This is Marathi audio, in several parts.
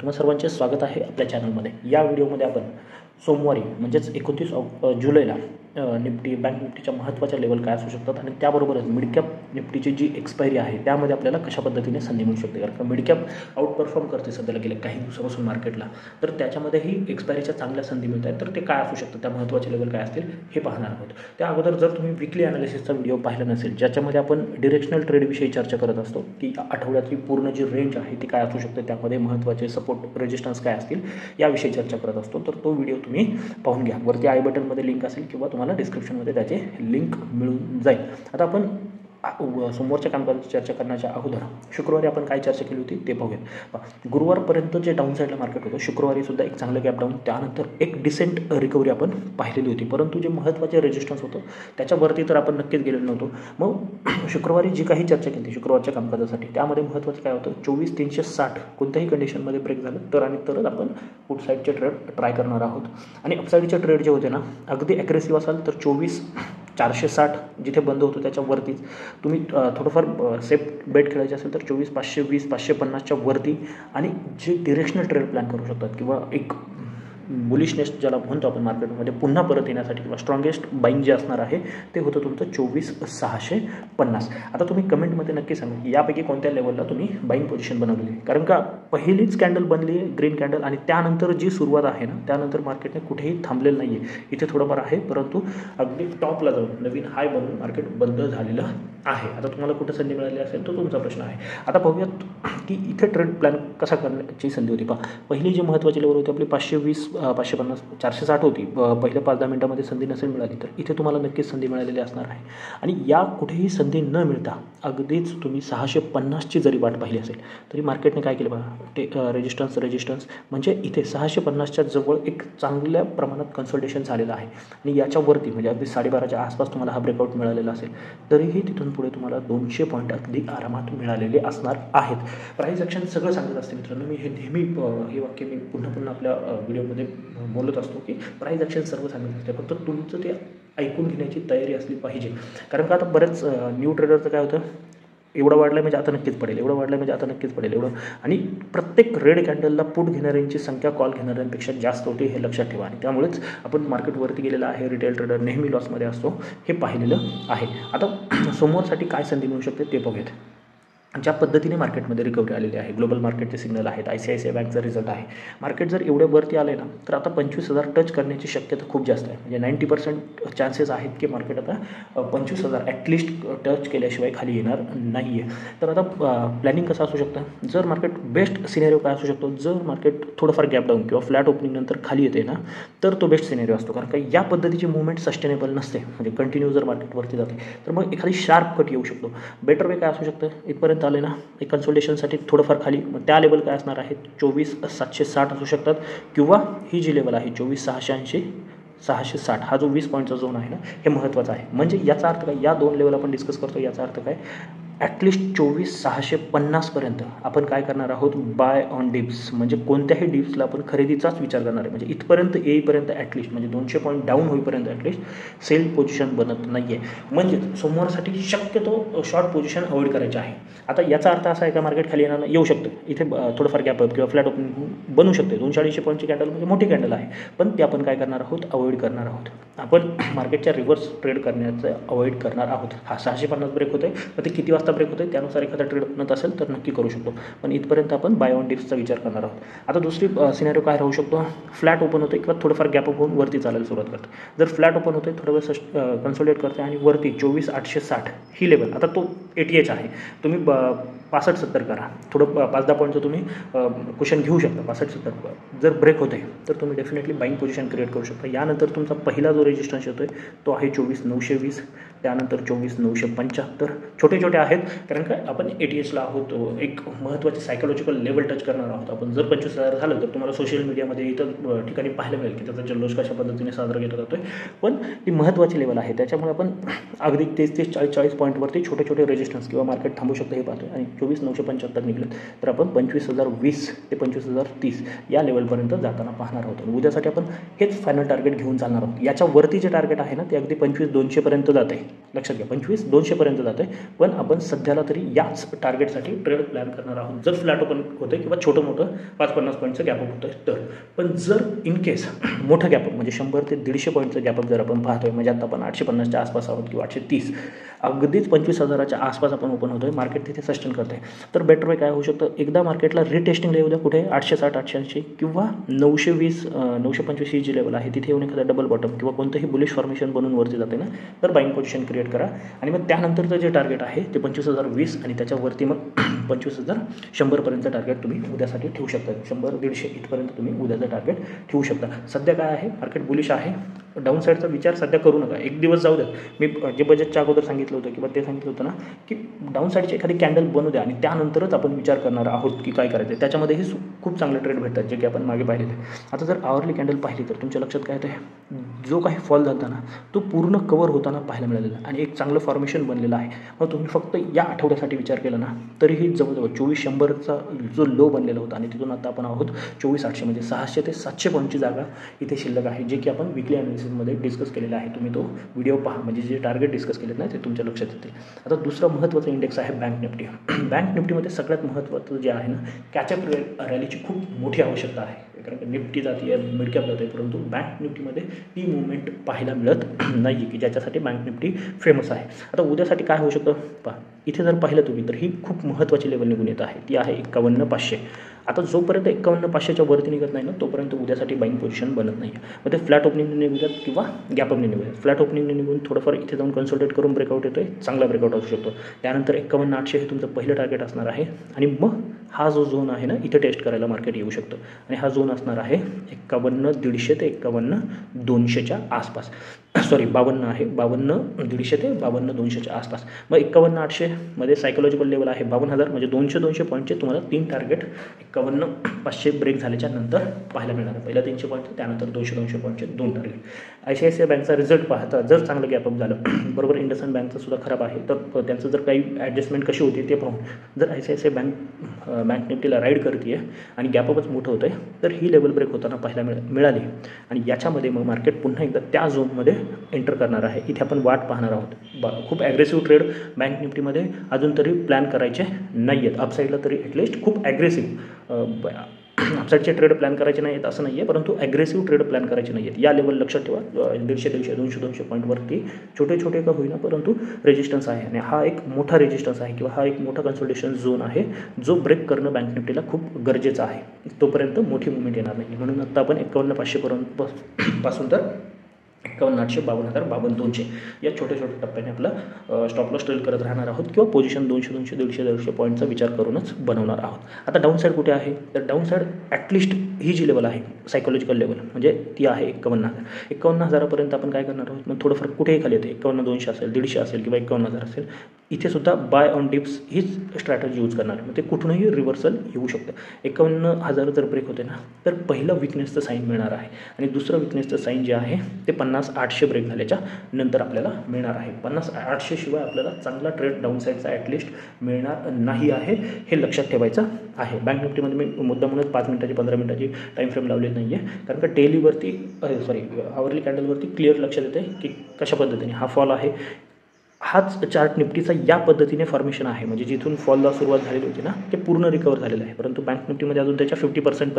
तुम्हा सर्वांचे स्वागत आहे आपल्या चॅनलमध्ये। या व्हिडिओमध्ये आपण सोमवारी म्हणजेच 29 जुलैला निफ्टी बँक निफ्टीच्या महत्त्वाच्या लेवल काय असू शकतात आणि त्याबरोबरच मिड कॅप निफ्टीची जी एक्सपायरी आहे त्यामध्ये आपल्याला कशा पद्धतीने संधी मिळू शकते। कारण का मिड कॅप आउट परफॉर्म करते सध्याला गेल्या काही दिवसापासून मार्केटला, तर त्याच्यामध्येही एक्सपायरीच्या चांगल्या संधी मिळत आहेत। तर ते काय असू शकतं, त्या महत्त्वाचे लेवल काय असतील हे पाहणार आहोत। त्या अगोदर जर तुम्ही वीकली ॲनालिसिसचा व्हिडिओ पाहिला नसेल, ज्याच्यामध्ये आपण डिरेक्शनल ट्रेडविषयी चर्चा करत असतो की आठवड्यातली पूर्ण जी रेंज आहे ती काय असू शकते, त्यामध्ये महत्त्वाचे सपोर्ट रेजिस्टन्स काय असतील याविषयी चर्चा करत असतो, तर तो व्हिडिओ तुम्ही पाहून घ्या। वरती आय बटनमध्ये लिंक असेल किंवा तुम्हाला डिस्क्रिप्शनमध्ये त्याचे लिंक मिळून जाईल। आता आपण सोमवारच्या कामकाजाची चर्चा करण्याच्या अगोदर शुक्रवारी आपण काय चर्चा केली होती ते पाहूयात। गुरुवारपर्यंत जे डाऊन साईडला मार्केट होतं, शुक्रवारी सुद्धा एक चांगलं गॅप डाऊन, त्यानंतर एक डिसेंट रिकव्हरी आपण पाहिलेली होती, परंतु जे महत्त्वाचे रेजिस्टन्स होतं त्याच्यावरती तर आपण नक्कीच गेलेलो नव्हतो। मग शुक्रवारी जी काही चर्चा केली शुक्रवारच्या कामकाजासाठी, त्यामध्ये महत्त्वाचं काय होतं, 24,360 कोणत्याही कंडिशनमध्ये ब्रेक झालं तर आणि तरच आपण पुट साईडचे ट्रेड ट्राय करणार आहोत। आणि अपसाईडचे ट्रेड जे होते ना, अगदी ॲग्रेसिव्ह असाल तर 24,460 जिथे बंद होतो त्याच्यावरतीच तुम्ही थोडंफार सेफ बेट खेळायचे असेल तर 24,520 550च्या वरती, आणि जे डिरेक्शनल ट्रेड प्लॅन करू शकतात किंवा एक बुलिशनेस ज्याला म्हणतो आपण मार्केटमध्ये पुन्हा परत येण्यासाठी किंवा स्ट्रॉंगेस्ट बाईंग जे असणार आहे ते होतं तुमचं 24,650। आता तुम्ही कमेंटमध्ये नक्की सांगा की यापैकी कोणत्या लेवलला तुम्ही बाईंग पोझिशन बनवलेली आहे। कारण का पहिलीच कॅन्डल बनली आहे ग्रीन कॅन्डल, आणि त्यानंतर जी सुरुवात आहे ना, त्यानंतर मार्केटने कुठेही थांबलेलं नाही आहे। इथे थोडंफार आहे, परंतु अगदी टॉपला जाऊन नवीन हाय बनवून मार्केट बंद झालेलं आहे। आता तुम्हाला कुठं संधी मिळाली असेल तो तुमचा प्रश्न आहे। आता पाहूयात की इथे ट्रेड प्लॅन कसा करण्याची संधी होती। पहा, पहिली जी महत्त्वाची लेवल होती आपली 520 550 460 होती। पहिल्या 5-10 मिनिटामध्ये संधी नसेल मिळाली तर इथे तुम्हाला नक्कीच संधी मिळालेली असणार आहे। आणि या कुठेही संधी न मिळता अगदीच तुम्ही 650ची जरी वाट पाहिली असेल तरी मार्केटने काय केलं बघा, ते रेजिस्टन्स म्हणजे इथे 650च्या जवळ एक चांगल्या प्रमाणात कन्सल्टेशन झालेलं आहे। आणि याच्यावरती म्हणजे अगदी 12:30च्या आसपास तुम्हाला हा ब्रेकआउट मिळालेला असेल तरीही तिथून पुढे तुम्हाला 200 पॉईंट अगदी आरामात मिळालेले असणार आहेत। प्राईस ॲक्शन सगळं सांगत असते मित्रांनो, मी हे नेहमी हे वाक्य मी पुन्हा पुन्हा आपल्या व्हिडिओमध्ये बोलत असतो की प्राईस ॲक्शन सर्व सांगत असते, फक्त तुमचं ते ऐकून घेण्याची तयारी असली पाहिजे। कारण का आता बरेच न्यू ट्रेडरचं काय होतं, एवढं वाढलं म्हणजे आता नक्कीच पडेल, एवढं वाढलं म्हणजे आता नक्कीच पडेल एवढं, आणि प्रत्येक रेड कॅन्डलला पुट घेणाऱ्यांची संख्या कॉल घेणाऱ्यांपेक्षा जास्त होते हे लक्षात ठेवा। आणि त्यामुळेच आपण मार्केटवरती गेलेला आहे, रिटेल ट्रेडर नेहमी लॉसमध्ये असतो हे पाहिलेलं आहे। आता सोमवारसाठी काय संधी मिळू शकते ते बघूयात। ज्या पद्धतीने मार्केटमध्ये रिकव्हरी आलेली आहे, ग्लोबल मार्केटचे सिग्नल आहेत, ICICI बँकचा रिझल्ट आहे, मार्केट जर एवढ्या वरती आले ना तर आता 25,000 टच करण्याची शक्यता खूप जास्त आहे। म्हणजे 90% चान्सेस आहेत की मार्केट आता 25,000 ॲटलिस्ट टच केल्याशिवाय खाली येणार नाही आहे। तर आता प्लॅनिंग कसं असू शकतं, जर मार्केट बेस्ट सिनेरिओ काय असू शकतो, जर मार्केट थोडंफार गॅप डाऊन किंवा फ्लॅट ओपनिंग नंतर खाली येते ना तर तो बेस्ट सिनेरिओ असतो। कारण का या पद्धतीची मुवमेंट सस्टेनेबल नसते, म्हणजे कंटिन्यू जर मार्केटवरती जाते तर मग एखादी शार्प कट येऊ शकतो। बेटर वे काय असू शकतं, इथपर्यंत आले ना एक कन्सोल्टेशनसाठी थोडंफार खाली, मग त्या लेवल काय असणार आहेत 24,760 असू शकतात, किंवा ही जी लेवल आहे 24,680 660 हा जो 20 पॉईंटचा झोन आहे ना, हे महत्त्वाचा आहे। म्हणजे याचा अर्थ काय, या दोन लेवल आपण डिस्कस करतो, याचा अर्थ काय, ॲटलिस्ट 24,650पर्यंत आपण काय करणार आहोत, बाय ऑन डिप्स, म्हणजे कोणत्याही डिप्सला आपण खरेदीचाच विचार करणार आहे। म्हणजे इथपर्यंत येईपर्यंत ॲटलिस्ट म्हणजे 200 पॉईंट डाऊन होईपर्यंत ॲटलिस्ट सेल पोझिशन बनत नाही आहे। म्हणजे सोमवारसाठी शक्यतो शॉर्ट पोझिशन अवॉइड करायची आहे। आता याचा अर्थ असा आहे का मार्केट खाली येणार येऊ शकतं, इथे थोडंफार गॅप अप किंवा फ्लॅट ओपनिंग बनू शकते। 280 पॉईंटची कॅन्डल म्हणजे मोठी कॅन्डल आहे, पण ते आपण काय करणार आहोत, अवॉइड करणार आहोत। आपण मार्केटच्या रिव्हर्स ट्रेड करण्याचं अवॉइड करणार आहोत। हा 650 ब्रेक होते, तर ते किती वाजता ब्रेक होते त्यानुसार एखादा ट्रेड बनत असेल तर नक्की करू शकतो, पण इथपर्यंत आपण बाय ऑन डिप्सचा विचार करणार आहोत। आता दुसरी सिनेरिओ काय राहू शकतो, फ्लॅट ओपन होते किंवा थोडंफार गॅप अप होऊन वरती चालायला सुरुवात करते। जर फ्लॅट ओपन होते, थोडं वेळ कन्सोलिडेट करते आणि वरती 24,860 ही लेवल, आता तो ATH आहे, तुम्ही 65-70 करा, थोडं 5-10 पॉईंटचं तुम्ही क्वेश्चन घेऊ शकता। 65-70 जर ब्रेक होते तर तुम्ही डेफिनेटली बाईंग पोझिशन क्रिएट करू शकता। यानंतर तुमचा पहिला जो रेजिस्टन्स येतो आहे तो आहे 24,920, त्यानंतर 24,975, छोटे छोटे आहेत कारण काय आपण ATHला आहोत, एक महत्त्वाचे सायकोलॉजिकल लेवल टच करणार आहोत आपण। जर 25,000 झालं तर तुम्हाला सोशल मीडियामध्ये इतर ठिकाणी पाहायला मिळेल की त्याचा जल्लोष कशा पद्धतीने साजरा केला जातो आहे, पण ती महत्त्वाची लेवल आहे। त्याच्यामुळे आपण अगदी 30-30 40-40 पॉईंटवरती छोटे छोटे रेजिस्टन्स किंवा मार्केट थांबू शकतं हे पाहतो। आणि 24,975 निघलेत तर आपण 25,020 ते 25,030 या लेवलपर्यंत जाताना पाहणार आहोत। उद्यासाठी आपण हेच फायनल टार्गेट घेऊन चालणार आहोत। याच्यावरती जे टार्गेट आहे ना ते अगदी 25,200 पर्यंत जाते, लक्षात घ्या 25,200पर्यंत जातं आहे, पण आपण सध्याला तरी याच टार्गेटसाठी ट्रेड प्लॅन करणार आहोत जर फ्लॅट ओपन होतं किंवा छोटं मोठं 5-50 पॉईंटचं गॅपअप होतं तर. पण जर इन केस मोठं गॅपअप म्हणजे 100 ते 150 पॉईंटचं गॅपअप जर आपण पाहतोय, म्हणजे आता आपण 850च्या आसपास आहोत किंवा 830, अगदीच 25,000च्या आसपास आपण ओपन होतोय, मार्केट तिथे सस्टेन करते, तर बेटर वे काय होऊ शकतं, एकदा मार्केटला रिटेस्टिंग येऊ द्या कुठे 860, 880 किंवा 920, 925 ही जी लेवल आहे तिथे येऊन एखादा डबल बॉटम किंवा कोणतंही बुलिश फॉर्मेशन बनून वरती जाते ना, तर बाईंग पोझिशन क्रिएट करा. आणि मग त्यानंतरचं जे टार्गेट आहे ते 25,020 आणि त्याच्यावरती मग 25,100पर्यंत टार्गेट तुम्ही उद्यासाठी ठेवू शकता. 100-150 इथपर्यंत तुम्ही उद्याचं टार्गेट ठेवू शकता. सध्या काय आहे, मार्केट बुलिश आहे, डाऊन साईडचा विचार सध्या करू नका, एक दिवस जाऊ द्या. मी जे बजेटच्या अगोदर सांगितलं होतं किंवा ते सांगितलं होतं ना की डाऊन साईडची एखादी कॅन्डल बनू द्या आणि त्यानंतरच आपण विचार करणार आहोत की काय करायचं. त्याच्यामध्येही खूप चांगले ट्रेड भेटतात जे की आपण मागे पाहिलेले. आता जर आवरली कॅन्डल पाहिली तर तुमच्या लक्षात काय येतं, जो काही फॉल झाला ना तो पूर्ण कवर होताना पाहायला मिळालेला आणि एक चांगलं फॉर्मेशन बनलेलं आहे. मग तुम्ही फक्त या आठवड्यासाठी विचार केला ना तरीही जवळजवळ 24,100चा जो लो बनलेला होता आणि तिथून आता आपण आहोत 24,800, म्हणजे 600 ते 700 पॉईंटची जागा इथे शिल्लक आहे, जे की आपण विकली ॲनालिसिसमध्ये डिस्कस केलेलं आहे. तुम्ही तो व्हिडिओ पहा, म्हणजे जे टार्गेट डिस्कस केलेत ना ते तुमच्या लक्षात येते. आता दुसरा महत्त्वाचा इंडेक्स आहे बँक निफ्टी. बँक निफ्टीमध्ये सगळ्यात महत्त्वाचं जे आहे ना, कॅचअप रॅलीची खूप मोठी आवश्यकता आहे, कारण निफ्टी जाते आहे, मिड कॅप जाते, परंतु बँक निफ्टीमध्ये ती मुवमेंट पाहायला मिळत नाही की ज्याच्यासाठी बँक निफ्टी फेमस आहे. आता उद्यासाठी काय होऊ शकतं पहा, इथे जर पाहिलं तुम्ही तर ही खूप महत्त्वाची लेवल निघून येत आहे, ती आहे 51,500. आता जोपर्यंत 51,500च्या वरती निघत नाही ना तोपर्यंत उद्यासाठी बाईंग पोझिशन बनत नाही. मग ते फ्लॅट ओपनिंगने निघूयात किंवा गॅपअपने निघूयात. फ्लॅट ओपनिंगने निघून थोडंफार इथे जाऊन कन्सल्टेट करून ब्रेकआउट येतोय, चांगला ब्रेकआउट असू शकतो. त्यानंतर 51,800 हे तुमचं पहिलं टार्गेट असणार आहे आणि मग हा जो झोन आहे ना इथे टेस्ट करायला मार्केट येऊ शकतं आणि हा झोन असणार आहे 51,150 ते 51,200च्या आसपास. सॉरी 52 आहे, 52,150 ते 52,200च्या आसपास. मग 51,800मध्ये सायकोलॉजिकल लेवल आहे 52,000, म्हणजे 200 पॉईंटचे तुम्हाला 3 टार्गेट 51,500 ब्रेक झाल्याच्या नंतर पाहायला मिळणार आहे. पहिला 300 पॉईंट, त्यानंतर 200 पॉईंटचे 2 टार्गेट. ICICI बँकचा रिझल्ट पाहता जर चांगलं गॅपअप झालं, बरोबर इंडसइंड बँकचं सुद्धा खराब आहे, तर त्यांचं जर काही ॲडजस्टमेंट कशी होती ते पाहून जर ICICI बँक निफ्टीला राईड करते आहे आणि गॅपअपच मोठं होतं आहे तर ही लेवल ब्रेक होताना पाहायला मिळाली आणि याच्यामध्ये मग मार्केट पुन्हा एकदा त्या झोनमध्ये एंटर करणार आहे. इथे आपण वाट पाहणार आहोत. खूप ॲग्रेसिव्ह ट्रेड बँक निफ्टीमध्ये अजून तरी प्लॅन करायचे नाही आहेत. अपसाईडला तरी ॲटलिस्ट खूप ॲग्रेसिव्ह अपसाईडचे ट्रेड प्लॅन करायचे नाही आहेत असं नाही आहे, परंतु ॲग्रेसिव्ह ट्रेड प्लॅन करायचे नाही आहेत. या लेवल लक्षात ठेवा. 150, 200 पॉईंटवरती छोटे छोटे का होईना परंतु रेजिस्टन्स आहे आणि हा एक मोठा रेजिस्टन्स आहे किंवा हा एक मोठा कन्सोलिडेशन झोन आहे जो ब्रेक करणं बँक निफ्टीला खूप गरजेचं आहे. तोपर्यंत मोठी मुवमेंट येणार नाही. म्हणून आता आपण 51,500 पासून तर 51,800, 52,000, 52,200 या छोट्या छोट्या टप्प्याने आपला स्टॉप लॉस ट्रेल करत राहणार आहोत किंवा पोझिशन 200, 150 पॉईंटचा विचार करूनच बनवणार आहोत. आता डाऊन साईड कुठे आहे तर डाऊन साईड ॲटलिस्ट ही जी लेवल आहे सायकोलॉजिकल लेवल म्हणजे ती आहे 51,000. 51,000पर्यंत आपण काय करणार आहोत, मग थोडंफार कुठेही खाली येते 51,200 असेल, 150 असेल किंवा 51,000 असेल, इथे सुद्धा बाय ऑन डिप्स हीच स्ट्रॅटजी यूज करणार. मग ते कुठूनही रिव्हर्सल येऊ शकतं. 51,000 जर ब्रेक होते ना तर पहिलं विकनेसचं साईन मिळणार आहे आणि दुसरं विकनेसचं साईन जे आहे ते 50,800 ब्रेक झाल्याच्या नंतर आपल्याला मिळणार आहे. 50,800 शिवाय आपल्याला चांगला ट्रेड डाऊन साईडचा ॲटलिस्ट मिळणार नाही आहे, हे लक्षात ठेवायचं आहे. बँक निफ्टीमध्ये मी मुद्दामूनच 5 मिनिटाची 15 मिनिटाची टाईम फ्रेम लावलेली नाही आहे, कारण का डेलीवरती आवरली कॅन्डलवरती क्लिअर लक्षात येते की कशा पद्धतीने हा फॉल आहे. हाच चार्ट निफ्टीचा या पद्धतीने फॉर्मेशन आहे, म्हणजे जिथून फॉलला सुरुवात झालेली होती ना ते पूर्ण रिकवर झालेलं आहे, परंतु बँक निफ्टीमध्ये अजून त्याच्या 50%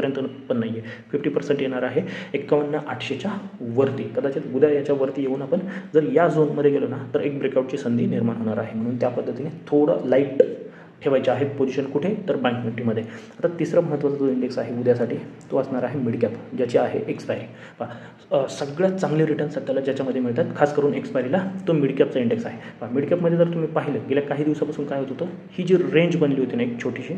पण नाही आहे. 50% येणार आहे 51,800च्या वरती. कदाचित उद्या याच्या वरती येऊन आपण जर या झोनमध्ये गेलो ना तर एक ब्रेकआउटची संधी निर्माण होणार आहे. म्हणून त्या पद्धतीने थोडं लाईट ठेवायचे आहेत पोझिशन कुठे तर बँक निफ्टीमध्ये. आता तिसरा महत्त्वाचा जो इंडेक्स आहे उद्यासाठी तो असणार आहे मिड कॅप, ज्याची आहे एक्सपायरी. सगळ्यात चांगले रिटर्न सध्याला ज्याच्यामध्ये मिळतात खास करून एक्सपायरीला तो मिड कॅपचा इंडेक्स आहे. मिड कॅपमध्ये जर तुम्ही पाहिलं गेल्या काही दिवसापासून काय होत होतं, ही जी रेंज बनली होती ना एक छोटीशी,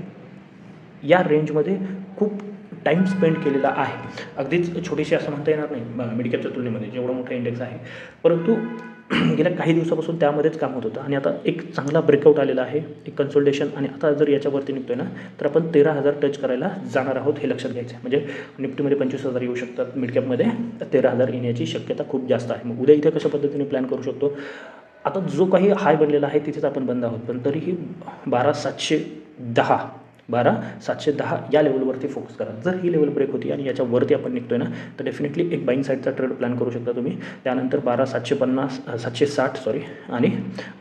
या रेंजमध्ये खूप टाईम स्पेंड केलेला आहे. अगदीच छोटीशी असं म्हणता येणार नाही मिड कॅपच्या तुलनेमध्ये जेवढा मोठा इंडेक्स आहे, परंतु गेल्या काही दिवसापासून त्यामध्येच काम होत होतं आणि आता एक चांगला ब्रेकआउट आलेला आहे, एक कन्सोलिडेशन. आणि आता जर याच्यावरती निघतोय ना तर आपण 13,000 टच करायला जाणार आहोत, हे लक्षात घ्यायचं आहे. म्हणजे निफ्टीमध्ये 25,000 येऊ शकतात, मिड कॅपमध्ये 13,000 येण्याची शक्यता खूप जास्त आहे. मग उद्या इथे कशा पद्धतीने प्लॅन करू शकतो, आता जो काही हाय बनलेला आहे तिथेच आपण बंद आहोत, पण तरीही 12,710 12,710 या लेवलवरती फोकस करा. जर ही लेवल ब्रेक होती आणि याच्यावरती आपण निघतोय ना, तर डेफिनेटली एक बाईंग साईडचा ट्रेड प्लॅन करू शकता तुम्ही. त्यानंतर 760 आणि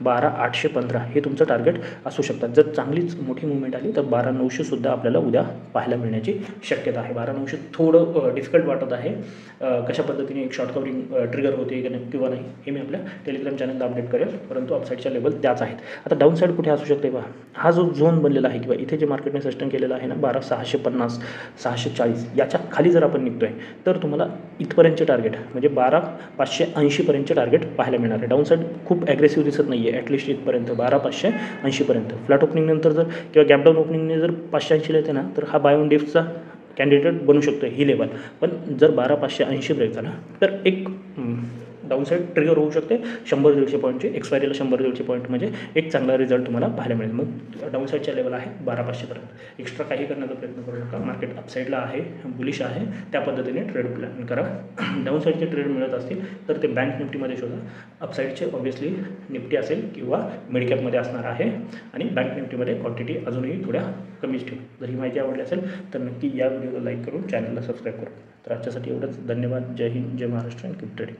12,815 हे तुमचं टार्गेट असू शकतात. जर चांगलीच मोठी मुवमेंट आली तर 12,900 सुद्धा आपल्याला उद्या पाहायला मिळण्याची शक्यता आहे. 12,900 थोडं डिफिकल्ट वाटत आहे. कशा पद्धतीने एक शॉर्ट कवरिंग ट्रिगर होते किंवा नाही हे मी आपल्या टेलिग्राम चॅनलला अपडेट करेल, परंतु अपसाईडच्या लेवल त्याच आहेत. आता डाऊन साईड कुठे असू शकते पहा, हा जो झोन बनलेला आहे किंवा इथे जे मार्केटने सस्टेन केलेलं आहे ना 12,650 640 याच्या खाली जर आपण निघतोय तर तुम्हाला इथपर्यंतचे टार्गेट म्हणजे 12,580पर्यंतचे टार्गेट पाहायला मिळणार आहे. डाऊन साईड खूप ॲग्रेसिव्ह दिसत नाही आहे, ॲटलिस्ट इथपर्यंत 12,580पर्यंत. फ्लॅट ओपनिंग नंतर जर किंवा गॅप डाऊन ओपनिंगने जर 580 येते ना तर हा बाय ऑन डिप्सचा कॅन्डिडेट बनू शकतो ही लेवल. पण जर 12,580 ब्रेक झाला तर एक डाऊन साईड ट्रिगर होऊ शकते 100-150 पॉईंटची. एक्सपायरीला 100-150 पॉईंट म्हणजे एक चांगला रिझल्ट तुम्हाला पाहायला मिळेल. मग डाऊन साईडच्या लेवल आहे 12,500पर्यंत. एक्स्ट्रा काही करण्याचा प्रयत्न करू नका. मार्केट अपसाईडला आहे, बुलिश आहे, त्या पद्धतीने ट्रेड प्लॅन करा. डाऊन साईडचे ट्रेड मिळत असतील तर ते बँक निफ्टीमध्ये शोधा. अपसाईडचे ऑब्व्हियसली निफ्टी असेल किंवा मिड कॅपमध्ये असणार आहे आणि बँक निफ्टीमध्ये क्वांटिटी अजूनही थोड्या कमीच ठेवू. जर ही माहिती आवडली असेल तर नक्की या व्हिडिओला लाईक करून चॅनलला सबस्क्राईब करू. तर आजच्यासाठी एवढंच. धन्यवाद. जय हिंद, जय महाराष्ट्र आणि कीप ट्रेडिंग.